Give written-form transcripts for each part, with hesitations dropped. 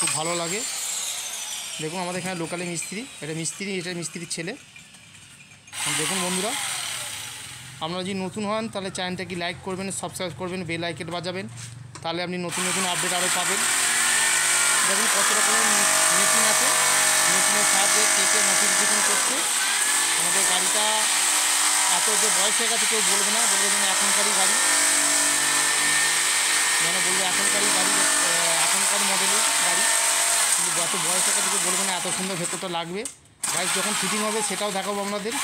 খুব ভালো লাগে। দেখুন আমাদের এখানে লোকালে মিস্ত্রি, এটা মিস্ত্রির ছেলে। দেখুন বন্ধুরা, আপনারা যদি নতুন হন তাহলে চ্যানেলটাকে লাইক করবেন, সাবস্ক্রাইব করবেন, বেল আইকন বাজাবেন, তাহলে আপনি নতুন নতুন আপডেট আরও পাবেন। দেখুন কত রকমের মেশিন আছে, মেশিনের সাহায্যে কেটে মডিফিকেশন করছে। আমাদের গাড়িটা এত যে বয়স হয়ে গেছে কেউ বলবে না, বলবে যেন এখনকারই গাড়ি, যেন বলবে এখনকার মডেলের গাড়ি, কিন্তু যত বয়স হয়ে গেছে কেউ বলবে না এত সুন্দর ভেতরটা লাগবে। গাড়ি যখন ফিটিং হবে সেটাও দেখাবো আপনাদের।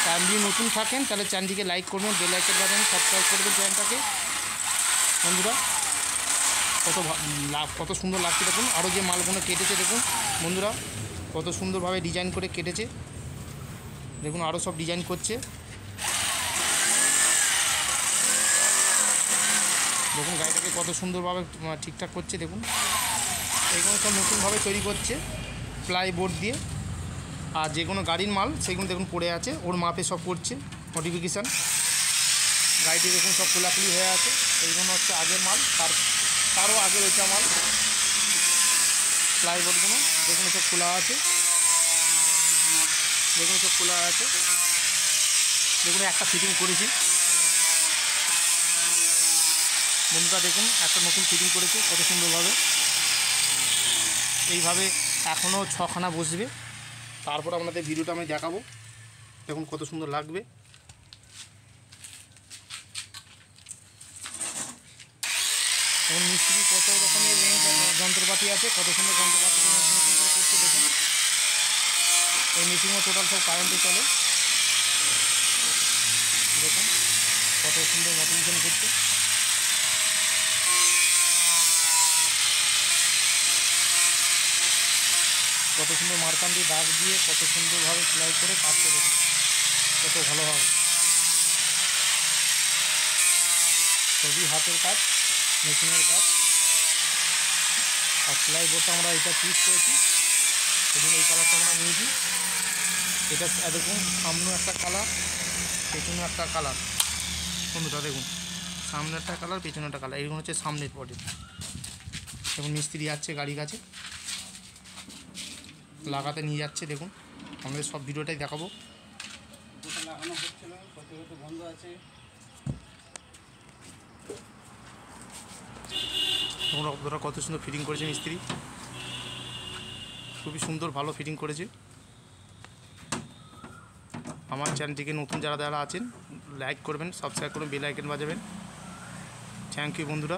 তা আপনি নতুন থাকেন তাহলে চ্যানেলটিকে লাইক করবেন, বেল আইকন বাজাবেন, সাবস্ক্রাইব করবেন চ্যানেলটাকে। বন্ধুরা কত সুন্দর লাগছে দেখুন। আরও যে মালগুলো কেটেছে দেখুন বন্ধুরা, কত সুন্দরভাবে ডিজাইন করে কেটেছে। দেখুন আরও সব ডিজাইন করছে। দেখুন গাড়িটাকে কত সুন্দরভাবে ঠিকঠাক করছে। দেখুন এইগুলো সব নতুনভাবে তৈরি করছে প্লাইবোর্ড দিয়ে। আর যে কোনো গাড়ির মাল সেগুলো দেখুন পড়ে আছে, ওর মাপে সব করছে মডিফিকেশান। গাড়িটি দেখুন সব খোলাখুলি হয়ে আছে। এইগুলো হচ্ছে আগের মাল, তারও আগের ওইটা মাল। প্লাইবোর্ডগুলো দেখুন সব খোলা আছে, দেখুন সব খোলা আছে। দেখুন একটা ফিটিং করেছি বন্ধুরা, দেখুন একটা নতুন ফিটিং করেছি কত সুন্দরভাবে। এইভাবে এখনও 6খানা বসবে, তারপর আপনাদের ভিডিওটা আমি দেখাবো। দেখুন কত সুন্দর লাগবে। এবং মিস্ত্রি কত রকমের যন্ত্রপাতি আছে, কত সুন্দর যন্ত্রপাতি নতুন করে করছে। দেখুন এই মেশিনও টোটাল সব কারেন্টে চলে। দেখুন কত সুন্দর মডিফিকেশন করছে। কত সুন্দর মার্কান দিয়ে দাগ দিয়ে কত সুন্দরভাবে সেলাই করে কাটছে। দেখুন কত ভালোভাবে, সবই হাতের কাজ, মেশিনের কাজ। আর সেলাই বোর্ডটা আমরা এটা চুজ করেছি, দেখুন এই কালারটা আমরা নিয়েছি। এটা দেখুন সামনে একটা কালার, পেছনে একটা কালার। বন্ধুরা দেখুন সামনে একটা কালার, পেছনে একটা কালার। এইগুলো হচ্ছে সামনের বডি। দেখুন মিস্ত্রি যাচ্ছে গাড়ি কাছে লাগাতে নিয়ে যাচ্ছে। দেখুন আমাদের সব ভিডিওটাই দেখাবো। দেখুন ওরা কত সুন্দর ফিটিং করেছে মিস্ত্রি, খুবই সুন্দর ভালো ফিটিং করেছে। আমার চ্যানেলটিকে নতুন যারা আছেন লাইক করবেন, সাবস্ক্রাইব করবেন, বেল আইকন বাজাবেন। থ্যাংক ইউ বন্ধুরা।